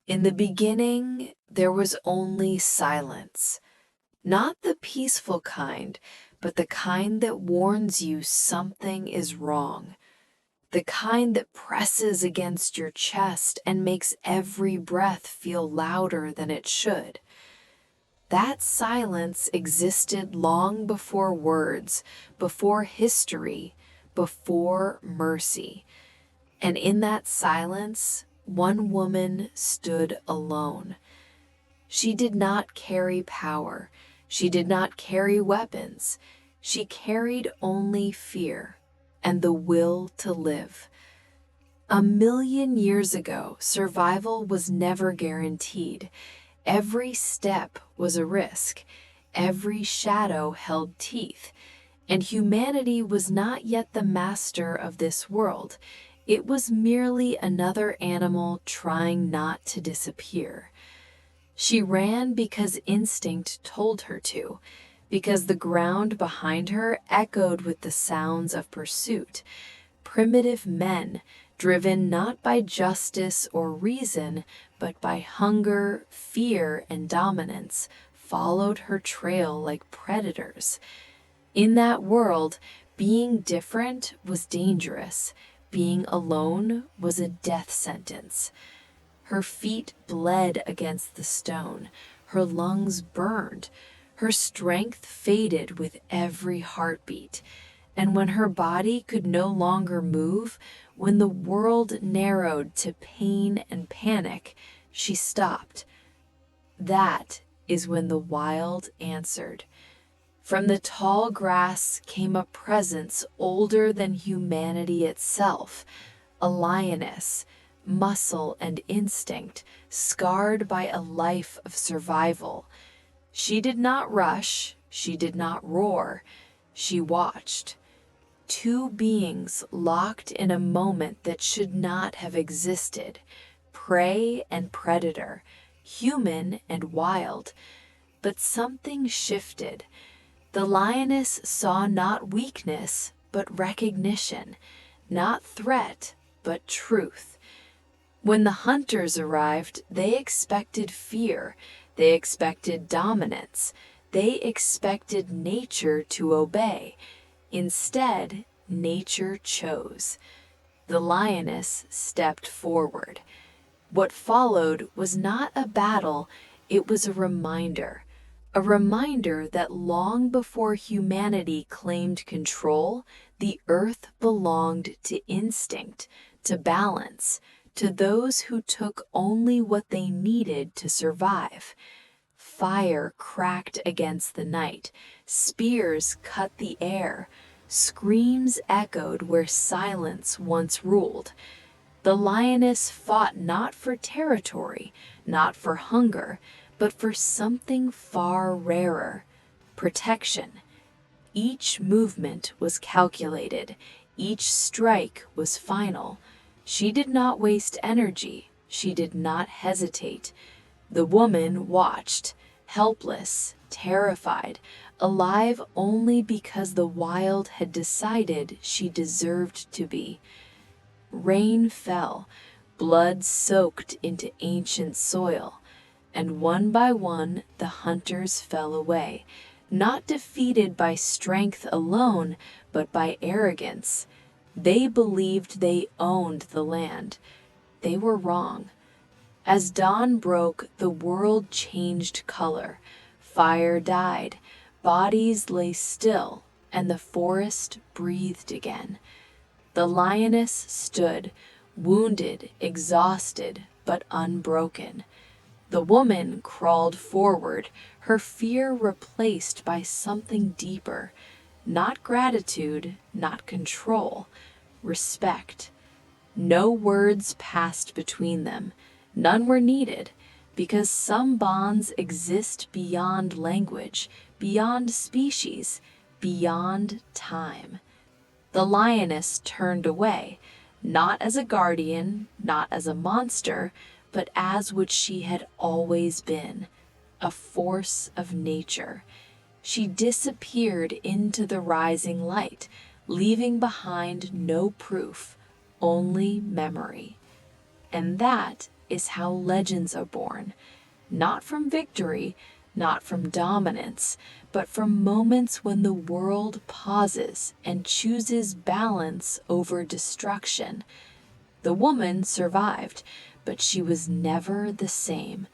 In the beginning, there was only silence. Not the peaceful kind, but the kind that warns you something is wrong. The kind that presses against your chest and makes every breath feel louder than it should. That silence existed long before words, before history, before mercy. And in that silence, one woman stood alone. She did not carry power. She did not carry weapons. She carried only fear and the will to live. 1,000,000 years ago, survival was never guaranteed. Every step was a risk. Every shadow held teeth. And humanity was not yet the master of this world. It was merely another animal trying not to disappear. She ran because instinct told her to, because the ground behind her echoed with the sounds of pursuit. Primitive men, driven not by justice or reason, but by hunger, fear, and dominance, followed her trail like predators. In that world, being different was dangerous. Being alone was a death sentence. Her feet bled against the stone. Her lungs burned. Her strength faded with every heartbeat. And when her body could no longer move, when the world narrowed to pain and panic, she stopped. That is when the wild answered. From the tall grass came a presence older than humanity itself, a lioness, muscle and instinct, scarred by a life of survival. She did not rush, she did not roar, she watched. Two beings locked in a moment that should not have existed, prey and predator, human and wild. But something shifted. The lioness saw not weakness, but recognition, not threat, but truth. When the hunters arrived, they expected fear, they expected dominance, they expected nature to obey. Instead, nature chose. The lioness stepped forward. What followed was not a battle, it was a reminder that long before humanity claimed control, the earth belonged to instinct, to balance, to those who took only what they needed to survive. Fire cracked against the night, spears cut the air, screams echoed where silence once ruled. The lioness fought not for territory, not for hunger, but for something far rarer, protection. Each movement was calculated, each strike was final. She did not waste energy, she did not hesitate. The woman watched, helpless, terrified, alive only because the wild had decided she deserved to be. Rain fell, blood soaked into ancient soil, and one by one the hunters fell away, not defeated by strength alone, but by arrogance. They believed they owned the land. They were wrong. As dawn broke, the world changed color. Fire died, bodies lay still, and the forest breathed again. The lioness stood, wounded, exhausted, but unbroken. The woman crawled forward, her fear replaced by something deeper. Not gratitude, not control, respect. No words passed between them. None were needed, because some bonds exist beyond language, beyond species, beyond time. The lioness turned away, not as a guardian, not as a monster, but as what she had always been, a force of nature. She disappeared into the rising light, leaving behind no proof, only memory. And that is how legends are born. Not from victory, not from dominance, but from moments when the world pauses and chooses balance over destruction. The woman survived, but she was never the same.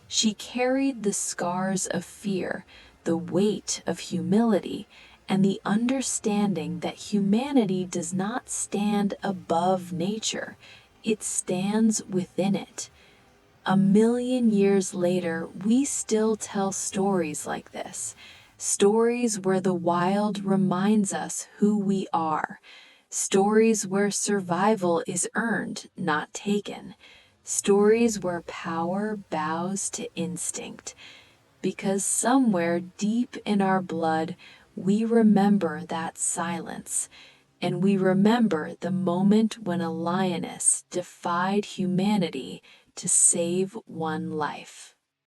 She carried the scars of fear, the weight of humility, and the understanding that humanity does not stand above nature, it stands within it. 1,000,000 years later, we still tell stories like this. Stories where the wild reminds us who we are. Stories where survival is earned, not taken. Stories where power bows to instinct. Because somewhere deep in our blood, we remember that silence. And we remember the moment when a lioness defied humanity to save one life.